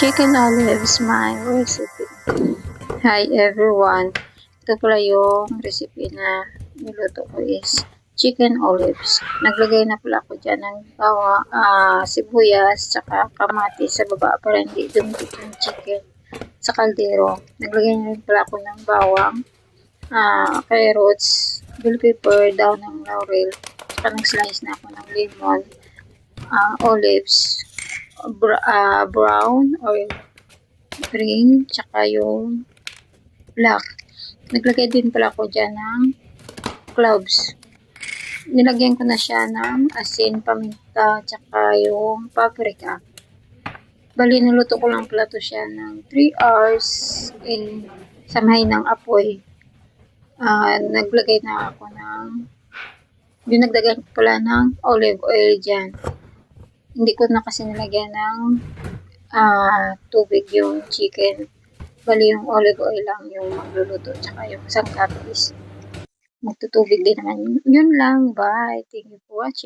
Chicken olives, my recipe. Hi everyone. Ito pala yung recipe na niluto ko is chicken olives. Naglagay na pala ako dyan ng sibuyas, tsaka kamatis sa baba para hindi dumikit yung chicken sa kaldero. Naglagay na rin pala ako ng bawang, carrots, bell pepper, daw ng laurel, tsaka nag-slice na ako ng lemon, olives, brown or green, tsaka yung black. Naglagay din pala ako dyan ng cloves. Nilagyan ko na siya ng asin, paminta, tsaka yung paprika. Bali, niluto ko lang pala to siya ng 3 hours in sa mahinang apoy. Naglagay na ako ng dinagdagan ko pala ng olive oil dyan. Hindi ko na kasi nilagyan ng tubig yung chicken. Bali yung olive oil lang yung magluluto, tsaka yung sangkap is magtutubig din naman. Yun lang. Bye. Thank you for watching.